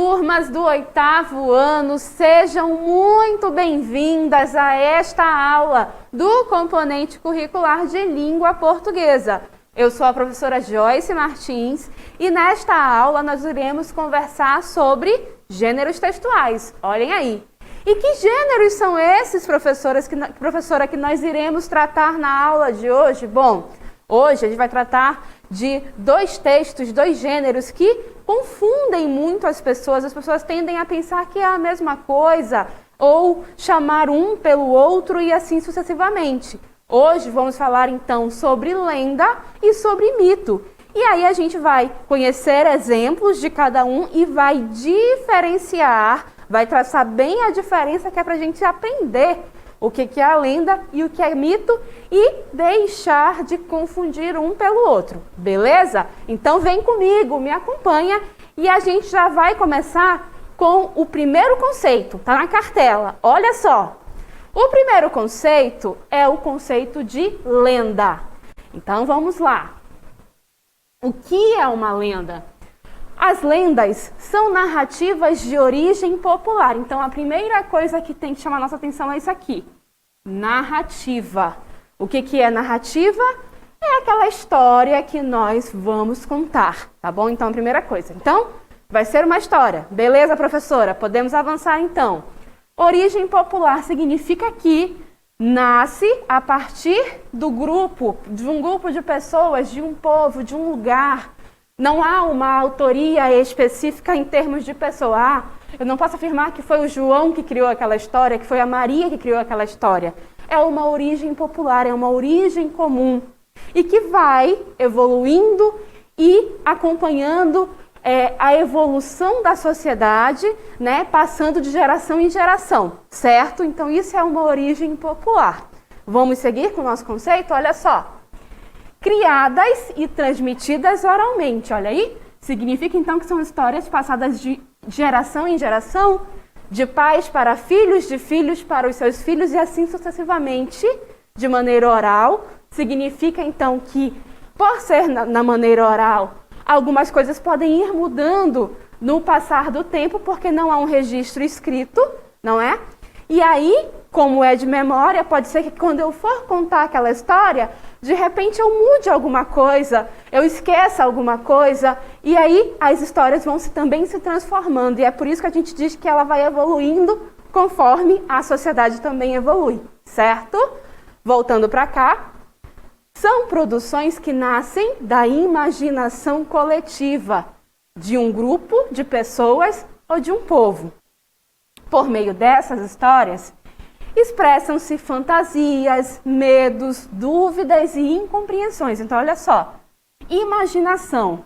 Turmas do 8º ano, sejam muito bem-vindas a esta aula do componente curricular de língua portuguesa. Eu sou a professora Joyce Martins e nesta aula nós iremos conversar sobre gêneros textuais. Olhem aí. E que gêneros são esses, professora, que nós iremos tratar na aula de hoje? Bom, hoje a gente vai tratar de dois textos, dois gêneros que confundem muito as pessoas tendem a pensar que é a mesma coisa, ou chamar um pelo outro e assim sucessivamente. Hoje vamos falar então sobre lenda e sobre mito. E aí a gente vai conhecer exemplos de cada um e vai diferenciar, vai traçar bem a diferença que é para a gente aprender o que é a lenda e o que é mito e deixar de confundir um pelo outro, beleza? Então vem comigo, me acompanha e a gente já vai começar com o primeiro conceito, tá na cartela, olha só. O primeiro conceito é o conceito de lenda. Então vamos lá. O que é uma lenda? As lendas são narrativas de origem popular. Então, a primeira coisa que tem que chamar nossa atenção é isso aqui. Narrativa. O que é narrativa? É aquela história que nós vamos contar, tá bom? Então, a primeira coisa. Então, vai ser uma história. Beleza, professora? Podemos avançar, então. Origem popular significa que nasce a partir do grupo, de um grupo de pessoas, de um povo, de um lugar. Não há uma autoria específica em termos de pessoa. Eu não posso afirmar que foi o João que criou aquela história, que foi a Maria que criou aquela história. É uma origem popular, é uma origem comum. E que vai evoluindo e acompanhando a evolução da sociedade, né, passando de geração em geração, certo? Então isso é uma origem popular. Vamos seguir com o nosso conceito? Olha só. Criadas e transmitidas oralmente, olha aí. Significa então que são histórias passadas de geração em geração, de pais para filhos, de filhos para os seus filhos e assim sucessivamente, de maneira oral. Significa então que, por ser na maneira oral, algumas coisas podem ir mudando no passar do tempo, porque não há um registro escrito, não é? E aí, como é de memória, pode ser que quando eu for contar aquela história, de repente eu mude alguma coisa, eu esqueça alguma coisa, e aí as histórias vão também se transformando. E é por isso que a gente diz que ela vai evoluindo conforme a sociedade também evolui, certo? Voltando para cá, são produções que nascem da imaginação coletiva de um grupo de pessoas ou de um povo. Por meio dessas histórias, expressam-se fantasias, medos, dúvidas e incompreensões. Então, olha só, imaginação.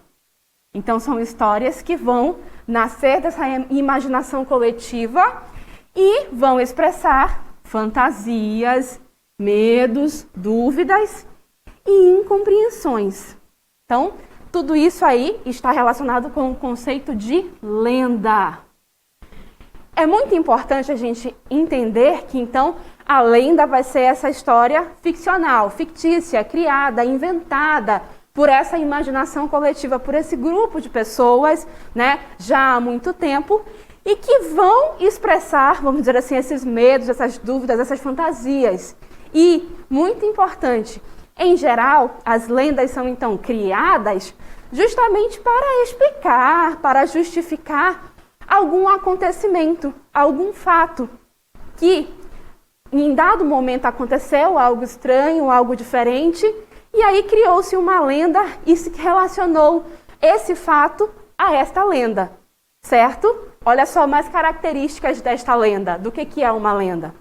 Então, são histórias que vão nascer dessa imaginação coletiva e vão expressar fantasias, medos, dúvidas e incompreensões. Então, tudo isso aí está relacionado com o conceito de lenda. É muito importante a gente entender que, então, a lenda vai ser essa história ficcional, fictícia, criada, inventada por essa imaginação coletiva, por esse grupo de pessoas, né, já há muito tempo, e que vão expressar, vamos dizer assim, esses medos, essas dúvidas, essas fantasias. E, muito importante, em geral, as lendas são, então, criadas justamente para explicar, para justificar algum acontecimento, algum fato que em dado momento aconteceu algo estranho, algo diferente, e aí criou-se uma lenda e se relacionou esse fato a esta lenda, certo? Olha só mais características desta lenda, do que é uma lenda,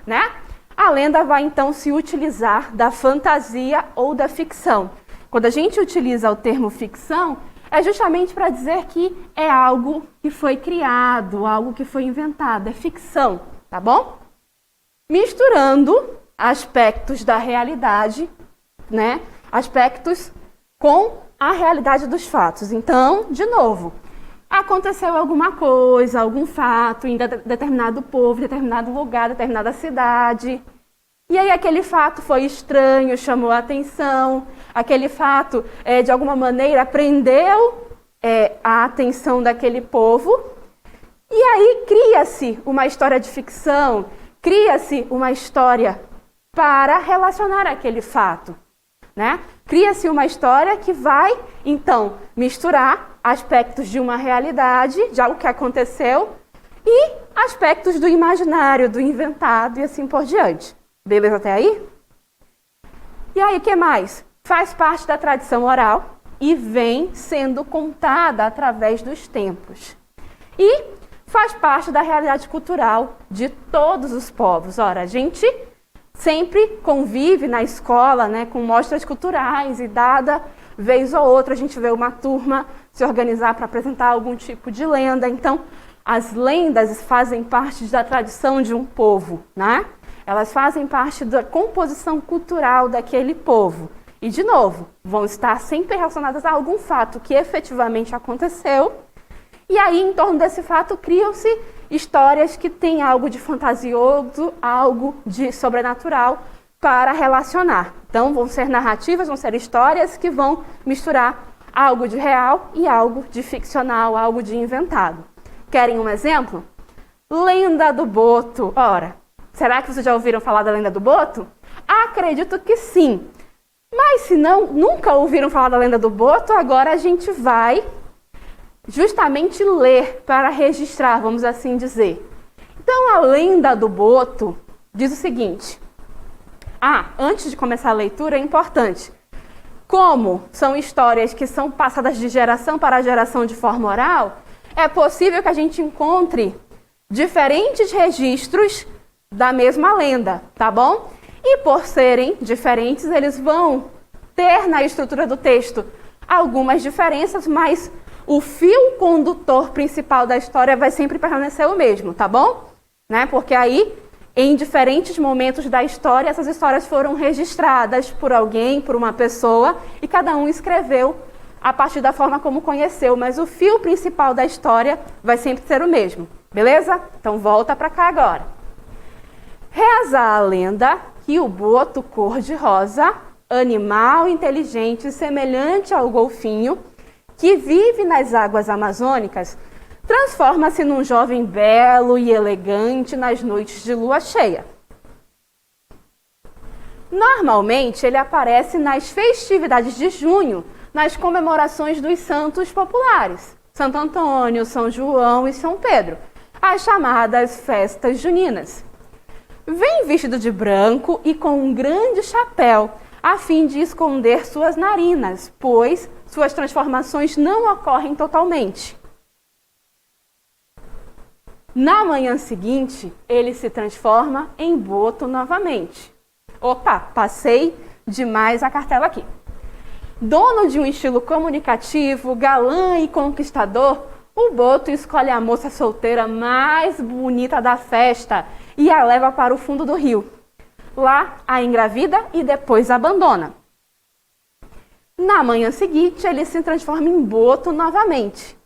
né? A lenda vai então se utilizar da fantasia ou da ficção. Quando a gente utiliza o termo ficção, é justamente para dizer que é algo que foi criado, algo que foi inventado, é ficção, tá bom? Misturando aspectos da realidade, né? Aspectos com a realidade dos fatos. Então, de novo, aconteceu alguma coisa, algum fato em determinado povo, determinado lugar, determinada cidade. E aí aquele fato foi estranho, chamou a atenção, aquele fato, de alguma maneira, prendeu a atenção daquele povo. E aí cria-se uma história de ficção, cria-se uma história para relacionar aquele fato, né? Cria-se uma história que vai, então, misturar aspectos de uma realidade, de algo que aconteceu, e aspectos do imaginário, do inventado e assim por diante. Beleza até aí? E aí, o que mais? Faz parte da tradição oral e vem sendo contada através dos tempos. E faz parte da realidade cultural de todos os povos. Ora, a gente sempre convive na escola, né, com mostras culturais e dada vez ou outra a gente vê uma turma se organizar para apresentar algum tipo de lenda. Então, as lendas fazem parte da tradição de um povo, né? Elas fazem parte da composição cultural daquele povo. E, de novo, vão estar sempre relacionadas a algum fato que efetivamente aconteceu. E aí, em torno desse fato, criam-se histórias que têm algo de fantasioso, algo de sobrenatural para relacionar. Então, vão ser narrativas, vão ser histórias que vão misturar algo de real e algo de ficcional, algo de inventado. Querem um exemplo? Lenda do Boto. Ora, será que vocês já ouviram falar da Lenda do Boto? Acredito que sim. Mas se não, nunca ouviram falar da Lenda do Boto, agora a gente vai justamente ler para registrar, vamos assim dizer. Então, a Lenda do Boto diz o seguinte. Antes de começar a leitura, é importante. Como são histórias que são passadas de geração para geração de forma oral, é possível que a gente encontre diferentes registros da mesma lenda, tá bom? E por serem diferentes, eles vão ter na estrutura do texto algumas diferenças, mas o fio condutor principal da história vai sempre permanecer o mesmo, tá bom? Né? Porque aí, em diferentes momentos da história, essas histórias foram registradas por alguém, por uma pessoa, e cada um escreveu a partir da forma como conheceu, mas o fio principal da história vai sempre ser o mesmo, beleza? Então volta para cá agora. Reza a lenda que o boto cor-de-rosa, animal inteligente semelhante ao golfinho, que vive nas águas amazônicas, transforma-se num jovem belo e elegante nas noites de lua cheia. Normalmente, ele aparece nas festividades de junho, nas comemorações dos santos populares, Santo Antônio, São João e São Pedro, as chamadas festas juninas. Vem vestido de branco e com um grande chapéu, a fim de esconder suas narinas, pois suas transformações não ocorrem totalmente. Na manhã seguinte, ele se transforma em boto novamente. Opa, passei demais a cartela aqui. Dono de um estilo comunicativo, galã e conquistador, o boto escolhe a moça solteira mais bonita da festa e a leva para o fundo do rio. Lá, a engravida e depois abandona. Na manhã seguinte, ele se transforma em boto novamente.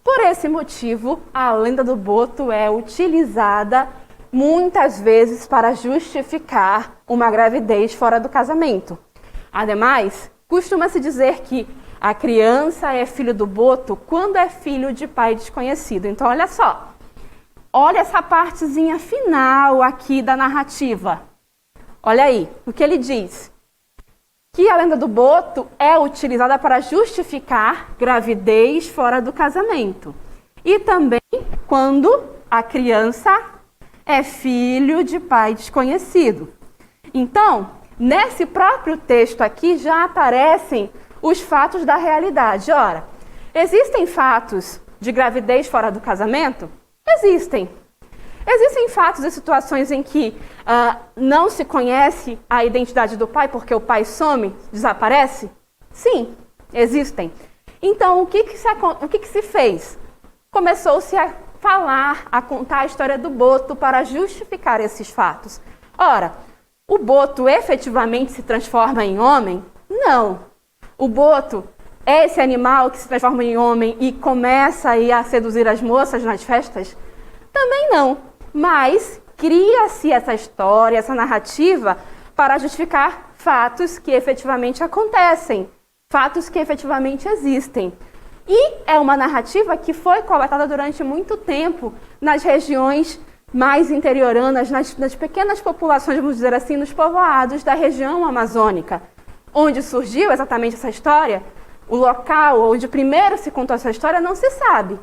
Por esse motivo, a lenda do boto é utilizada muitas vezes para justificar uma gravidez fora do casamento. Ademais, costuma-se dizer que a criança é filho do boto quando é filho de pai desconhecido. Então, olha só. Olha essa partezinha final aqui da narrativa. Olha aí, o que ele diz. Que a lenda do boto é utilizada para justificar gravidez fora do casamento. E também quando a criança é filho de pai desconhecido. Então, nesse próprio texto aqui já aparecem os fatos da realidade. Ora, existem fatos de gravidez fora do casamento? Existem. Existem fatos e situações em que não se conhece a identidade do pai porque o pai some, desaparece? Sim, existem. Então, o que se fez? Começou-se a falar, a contar a história do boto para justificar esses fatos. Ora, o boto efetivamente se transforma em homem? Não. O boto é esse animal que se transforma em homem e começa aí a seduzir as moças nas festas? Também não. Mas cria-se essa história, essa narrativa para justificar fatos que efetivamente acontecem, fatos que efetivamente existem. E é uma narrativa que foi coletada durante muito tempo nas regiões mais interioranas, nas pequenas populações, vamos dizer assim, nos povoados da região amazônica. Onde surgiu exatamente essa história, o local onde primeiro se contou essa história não se sabe.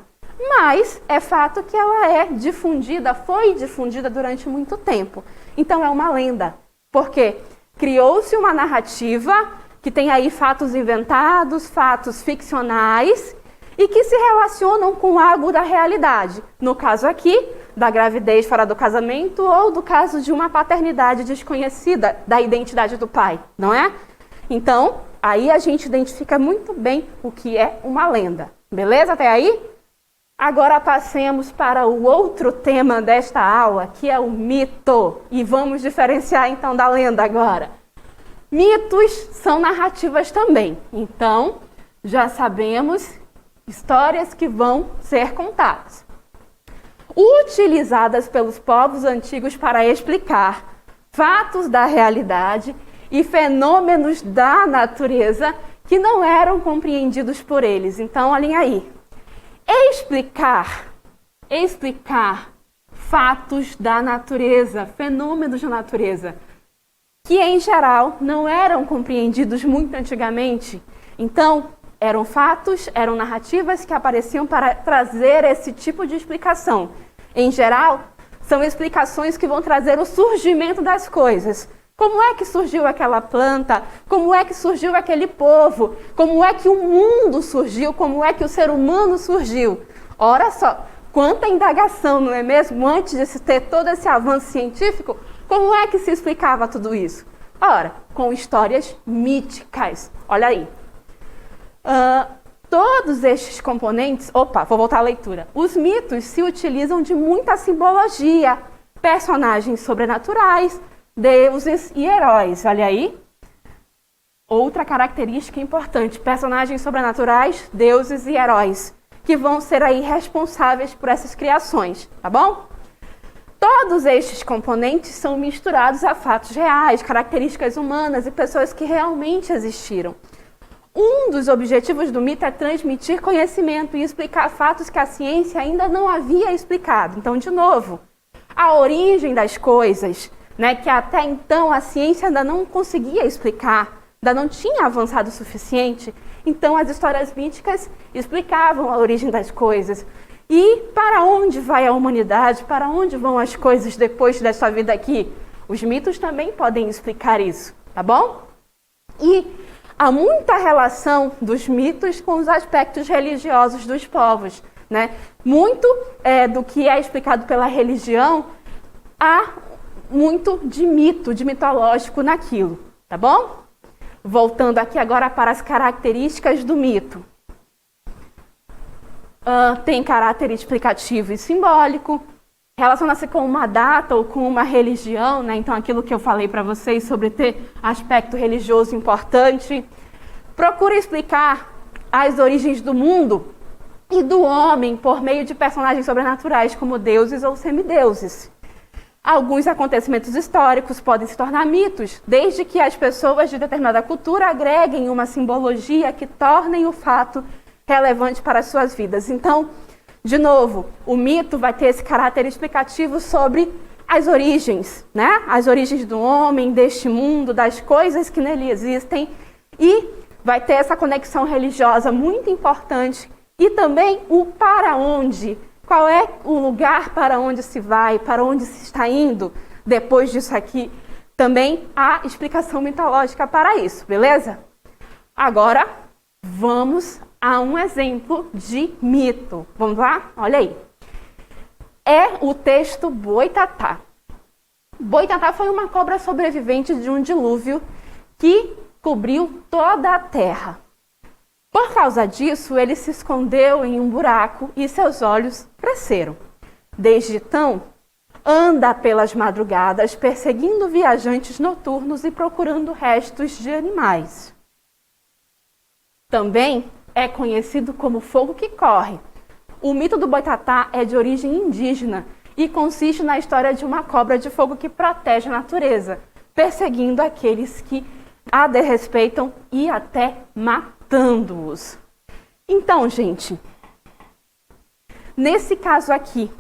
Mas é fato que ela é difundida, foi difundida durante muito tempo. Então é uma lenda, porque criou-se uma narrativa que tem aí fatos inventados, fatos ficcionais e que se relacionam com algo da realidade. No caso aqui, da gravidez fora do casamento ou do caso de uma paternidade desconhecida da identidade do pai, não é? Então, aí a gente identifica muito bem o que é uma lenda. Beleza até aí? Agora passemos para o outro tema desta aula, que é o mito. E vamos diferenciar então da lenda agora. Mitos são narrativas também. Então, já sabemos histórias que vão ser contadas. Utilizadas pelos povos antigos para explicar fatos da realidade e fenômenos da natureza que não eram compreendidos por eles. Então, olhem aí. Explicar fatos da natureza, fenômenos da natureza, que em geral não eram compreendidos muito antigamente. Então, eram fatos, eram narrativas que apareciam para trazer esse tipo de explicação. Em geral, são explicações que vão trazer o surgimento das coisas. Como é que surgiu aquela planta? Como é que surgiu aquele povo? Como é que o mundo surgiu? Como é que o ser humano surgiu? Ora só, quanta indagação, não é mesmo? Antes de se ter todo esse avanço científico, como é que se explicava tudo isso? Ora, com histórias míticas. Olha aí. Todos estes componentes... Opa, vou voltar à leitura. Os mitos se utilizam de muita simbologia, personagens sobrenaturais, deuses e heróis. Olha aí. Outra característica importante, personagens sobrenaturais, deuses e heróis, que vão ser aí responsáveis por essas criações, tá bom? Todos estes componentes são misturados a fatos reais, características humanas e pessoas que realmente existiram. Um dos objetivos do mito é transmitir conhecimento e explicar fatos que a ciência ainda não havia explicado. Então, de novo, a origem das coisas, que até então a ciência ainda não conseguia explicar, ainda não tinha avançado o suficiente. Então, as histórias míticas explicavam a origem das coisas. E para onde vai a humanidade? Para onde vão as coisas depois dessa vida aqui? Os mitos também podem explicar isso, tá bom? E há muita relação dos mitos com os aspectos religiosos dos povos, Muito do que é explicado pela religião, há muito de mito, de mitológico naquilo, tá bom? Voltando aqui agora para as características do mito. Tem caráter explicativo e simbólico, relaciona-se com uma data ou com uma religião, Então aquilo que eu falei para vocês sobre ter aspecto religioso importante. Procura explicar as origens do mundo e do homem por meio de personagens sobrenaturais como deuses ou semideuses. Alguns acontecimentos históricos podem se tornar mitos, desde que as pessoas de determinada cultura agreguem uma simbologia que tornem o fato relevante para as suas vidas. Então, de novo, o mito vai ter esse caráter explicativo sobre as origens, As origens do homem, deste mundo, das coisas que nele existem, e vai ter essa conexão religiosa muito importante e também o para onde. Qual é o lugar para onde se vai, para onde se está indo depois disso aqui? Também há explicação mitológica para isso, beleza? Agora, vamos a um exemplo de mito. Vamos lá? Olha aí. É o texto Boitatá. Boitatá foi uma cobra sobrevivente de um dilúvio que cobriu toda a terra. Por causa disso, ele se escondeu em um buraco e seus olhos cresceram. Desde então, anda pelas madrugadas perseguindo viajantes noturnos e procurando restos de animais. Também é conhecido como fogo que corre. O mito do Boitatá é de origem indígena e consiste na história de uma cobra de fogo que protege a natureza, perseguindo aqueles que a desrespeitam e até matando-os. Então, gente, nesse caso aqui,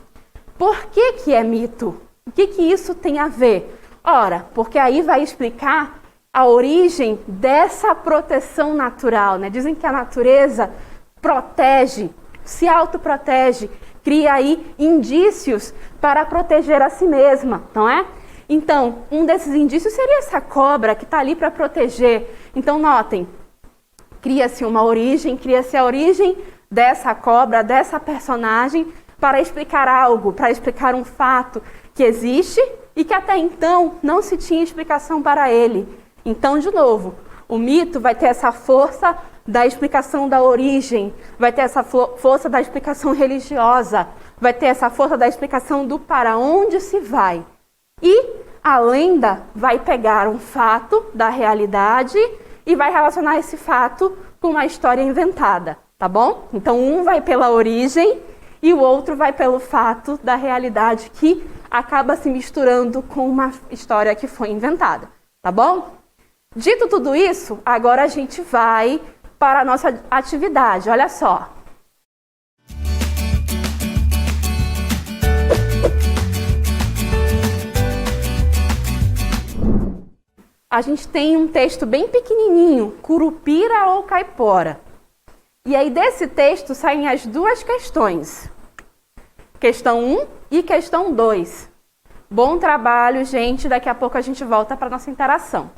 por que que é mito? O que que isso tem a ver? Ora, porque aí vai explicar a origem dessa proteção natural, né? Dizem que a natureza protege, se autoprotege, cria aí indícios para proteger a si mesma, não é? Então, um desses indícios seria essa cobra que está ali para proteger. Então, notem, cria-se a origem dessa cobra, dessa personagem, para explicar algo, para explicar um fato que existe e que até então não se tinha explicação para ele. Então, de novo, o mito vai ter essa força da explicação da origem, vai ter essa força da explicação religiosa, vai ter essa força da explicação do para onde se vai. E a lenda vai pegar um fato da realidade e vai relacionar esse fato com uma história inventada, tá bom? Então, um vai pela origem e o outro vai pelo fato da realidade que acaba se misturando com uma história que foi inventada, tá bom? Dito tudo isso, agora a gente vai para a nossa atividade. Olha só. A gente tem um texto bem pequenininho, Curupira ou Caipora. E aí desse texto saem as duas questões. Questão 1 e questão 2. Bom trabalho, gente. Daqui a pouco a gente volta para a nossa interação.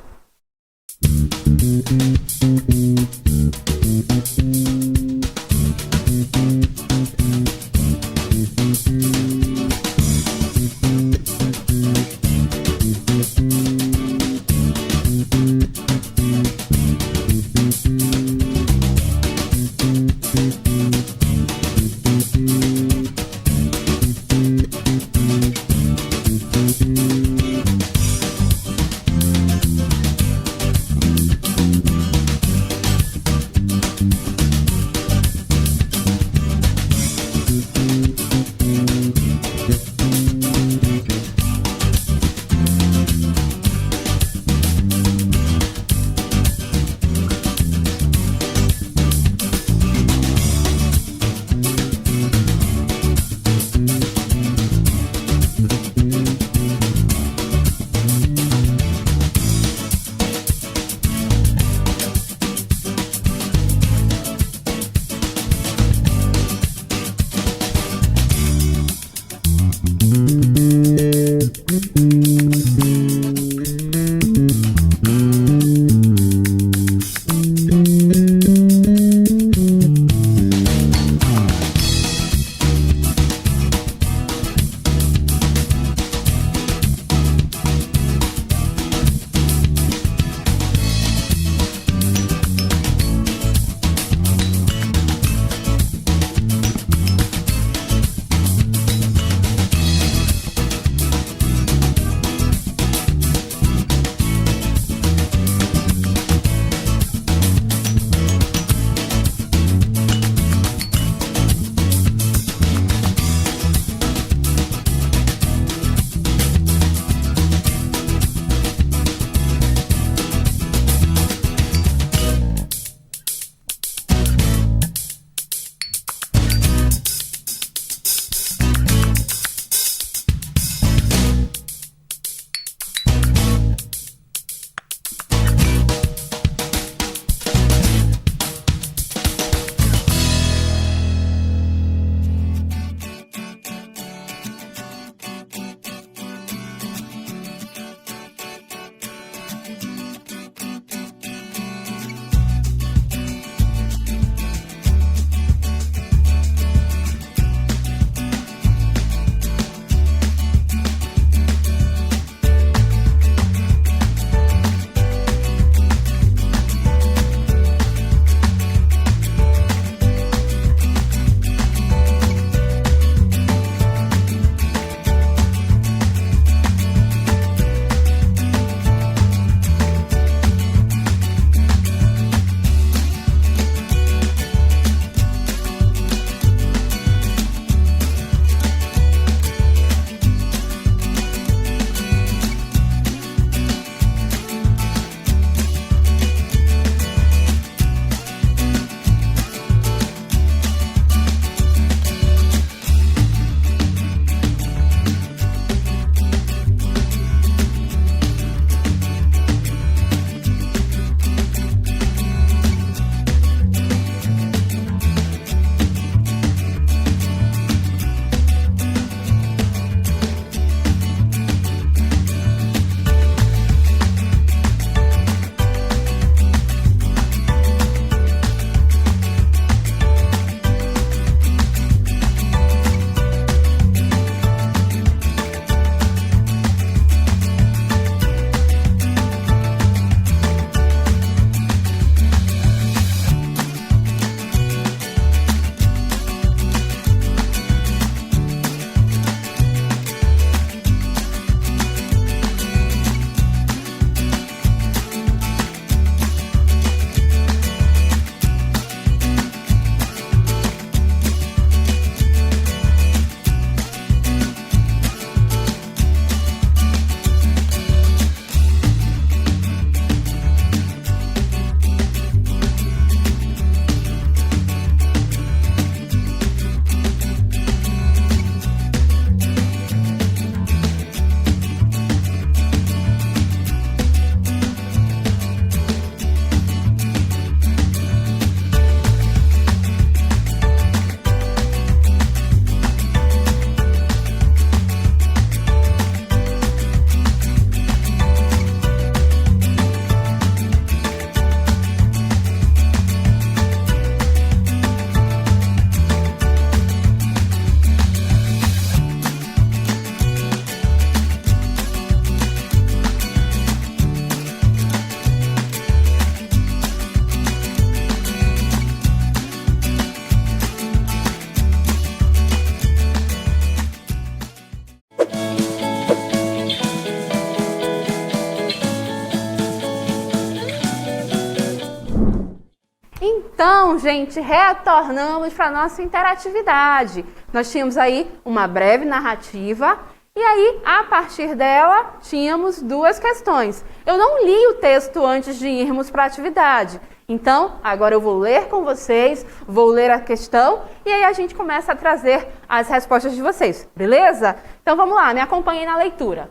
Então, gente, retornamos para a nossa interatividade. Nós tínhamos aí uma breve narrativa e aí, a partir dela, tínhamos duas questões. Eu não li o texto antes de irmos para a atividade. Então, agora eu vou ler com vocês, vou ler a questão e aí a gente começa a trazer as respostas de vocês, beleza? Então, vamos lá, me acompanhem na leitura.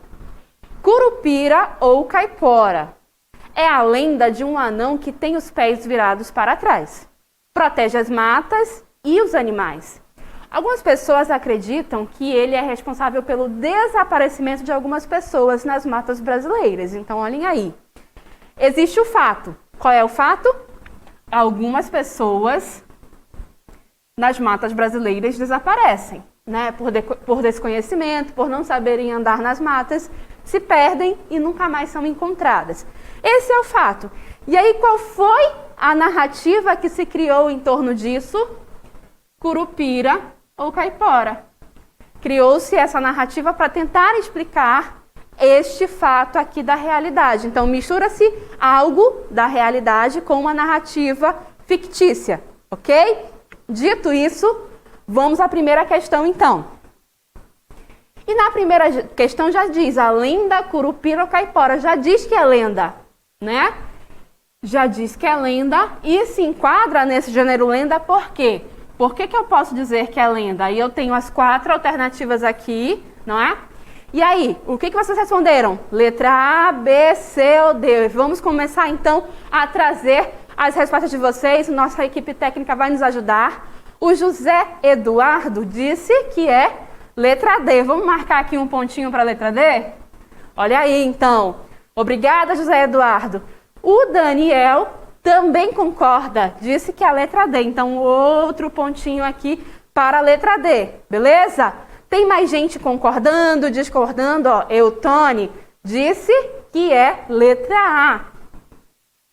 Curupira ou caipora é a lenda de um anão que tem os pés virados para trás. Protege as matas e os animais. Algumas pessoas acreditam que ele é responsável pelo desaparecimento de algumas pessoas nas matas brasileiras. Então, olhem aí. Existe o fato. Qual é o fato? Algumas pessoas nas matas brasileiras desaparecem, né? Por desconhecimento, por não saberem andar nas matas, se perdem e nunca mais são encontradas. Esse é o fato. E aí, qual foi a narrativa que se criou em torno disso? Curupira ou caipora. Criou-se essa narrativa para tentar explicar este fato aqui da realidade. Então, mistura-se algo da realidade com uma narrativa fictícia, ok? Dito isso, vamos à primeira questão, então. E na primeira questão já diz, a lenda curupira ou caipora, já diz que é lenda, né? Já diz que é lenda e se enquadra nesse gênero lenda por quê? Por que eu posso dizer que é lenda? Aí eu tenho as 4 alternativas aqui, não é? E aí, o que vocês responderam? Letra A, B, C ou D? Vamos começar então a trazer as respostas de vocês. Nossa equipe técnica vai nos ajudar. O José Eduardo disse que é letra D. Vamos marcar aqui um pontinho para a letra D? Olha aí, então. Obrigada, José Eduardo. O Daniel também concorda, disse que é a letra D. Então, outro pontinho aqui para a letra D, beleza? Tem mais gente concordando, discordando? Ó, Eutone disse que é letra A.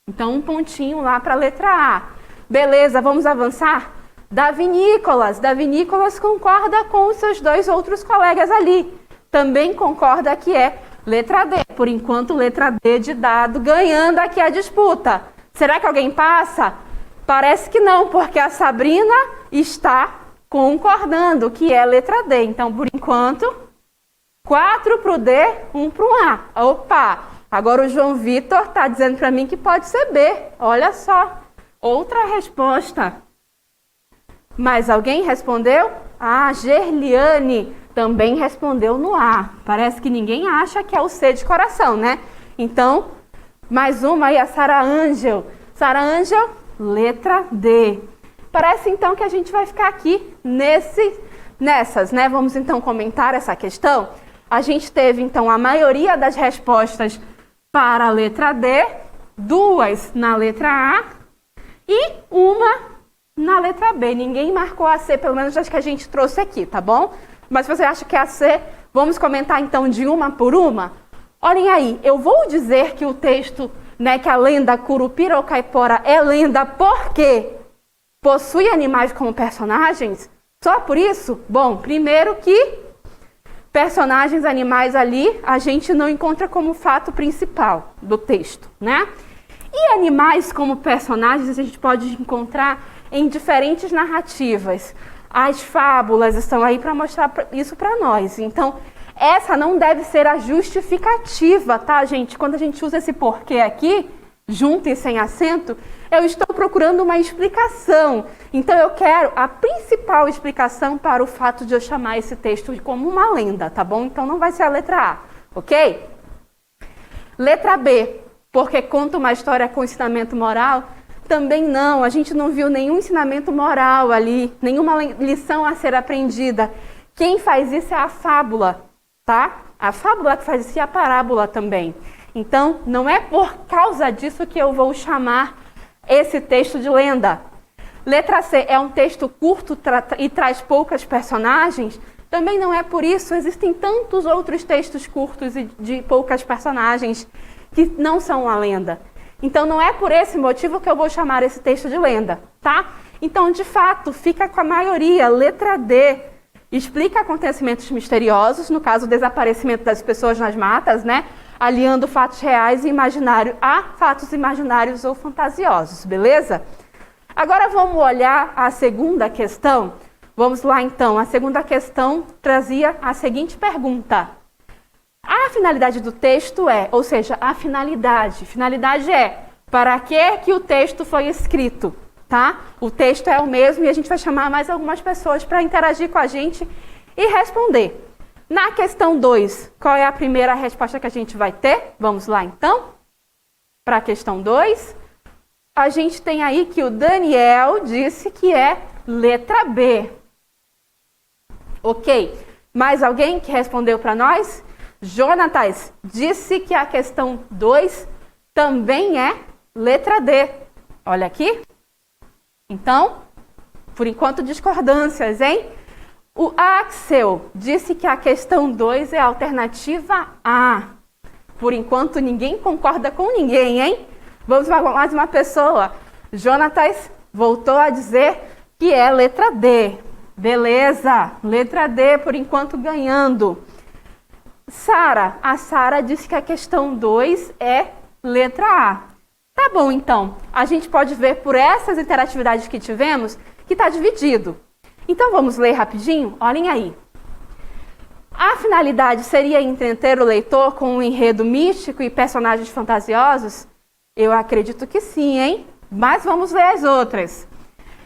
Então, um pontinho lá para a letra A. Beleza, vamos avançar? Davi Nicolas concorda com os seus 2 outros colegas ali. Também concorda que é letra D. Por enquanto, letra D de dado, ganhando aqui a disputa. Será que alguém passa? Parece que não, porque a Sabrina está concordando que é letra D. Então, por enquanto, 4 para o D, 1 para o A. Opa! Agora o João Vitor está dizendo para mim que pode ser B. Olha só, outra resposta. Mais alguém respondeu? Ah, Gerliane também respondeu no A. Parece que ninguém acha que é o C de coração, né? Então, mais uma aí, a Sara Ângel. Sara Ângel, letra D. Parece então que a gente vai ficar aqui nessas, né? Vamos então comentar essa questão. A gente teve então a maioria das respostas para a letra D, 2 na letra A e uma na letra B. Ninguém marcou a C, pelo menos das que a gente trouxe aqui, tá bom? Mas se você acha que é a C, vamos comentar então de uma por uma? Olhem aí, eu vou dizer que o texto, né, que a lenda curupira ou caipora é lenda porque possui animais como personagens? Só por isso? Bom, primeiro que personagens animais ali a gente não encontra como fato principal do texto, né? E animais como personagens a gente pode encontrar em diferentes narrativas. As fábulas estão aí para mostrar isso para nós. Então, essa não deve ser a justificativa, tá, gente? Quando a gente usa esse porquê aqui, junto e sem acento, eu estou procurando uma explicação. Então, eu quero a principal explicação para o fato de eu chamar esse texto como uma lenda, tá bom? Então, não vai ser a letra A, ok? Letra B, porque conta uma história com ensinamento moral? Também não, a gente não viu nenhum ensinamento moral ali, nenhuma lição a ser aprendida. Quem faz isso é a fábula, tá? A fábula que faz isso e a parábola também. Então, não é por causa disso que eu vou chamar esse texto de lenda. Letra C, é um texto curto e traz poucas personagens? Também não é por isso, existem tantos outros textos curtos e de poucas personagens que não são uma lenda. Então, não é por esse motivo que eu vou chamar esse texto de lenda, tá? Então, de fato, fica com a maioria, letra D. Explica acontecimentos misteriosos, no caso, o desaparecimento das pessoas nas matas, né? Aliando fatos reais e imaginários a fatos imaginários ou fantasiosos, beleza? Agora vamos olhar a segunda questão. Vamos lá então, a segunda questão trazia a seguinte pergunta. A finalidade do texto é, ou seja, a finalidade é para que o texto foi escrito, tá? O texto é o mesmo e a gente vai chamar mais algumas pessoas para interagir com a gente e responder. Na questão 2, qual é a primeira resposta que a gente vai ter? Vamos lá então, para a questão 2. A gente tem aí que o Daniel disse que é letra B. Ok, mais alguém que respondeu para nós? Jonatas disse que a questão 2 também é letra D. Olha aqui. Então, por enquanto, discordâncias, hein? O Axel disse que a questão 2 é a alternativa A. Por enquanto, ninguém concorda com ninguém, hein? Vamos para mais uma pessoa. Jonatas voltou a dizer que é letra D. Beleza, letra D, por enquanto, ganhando. A Sara disse que a questão 2 é letra A. Tá bom, então. A gente pode ver por essas interatividades que tivemos que está dividido. Então, vamos ler rapidinho? Olhem aí. A finalidade seria entreter o leitor com um enredo místico e personagens fantasiosos? Eu acredito que sim, hein? Mas vamos ler as outras.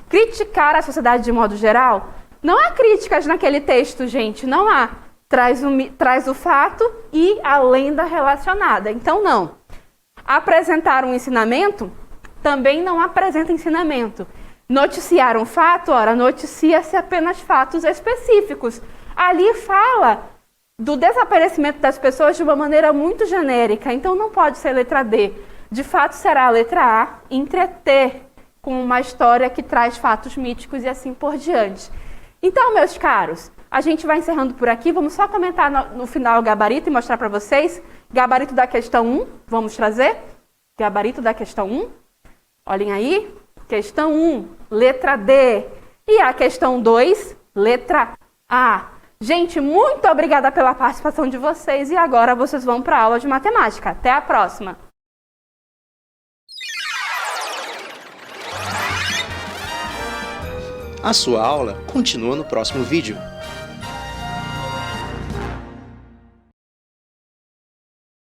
Criticar a sociedade de modo geral? Não há críticas naquele texto, gente. Não há. Traz o fato e a lenda relacionada. Então, não. Apresentar um ensinamento? Também não apresenta ensinamento. Noticiar um fato? Ora, noticia-se apenas fatos específicos. Ali fala do desaparecimento das pessoas de uma maneira muito genérica. Então, não pode ser letra D. De fato, será a letra A, entreter com uma história que traz fatos míticos e assim por diante. Então, meus caros, a gente vai encerrando por aqui. Vamos só comentar no final o gabarito e mostrar para vocês. Gabarito da questão 1, vamos trazer? Gabarito da questão 1. Olhem aí. Questão 1, letra D. E a questão 2, letra A. Gente, muito obrigada pela participação de vocês. E agora vocês vão para a aula de matemática. Até a próxima! A sua aula continua no próximo vídeo.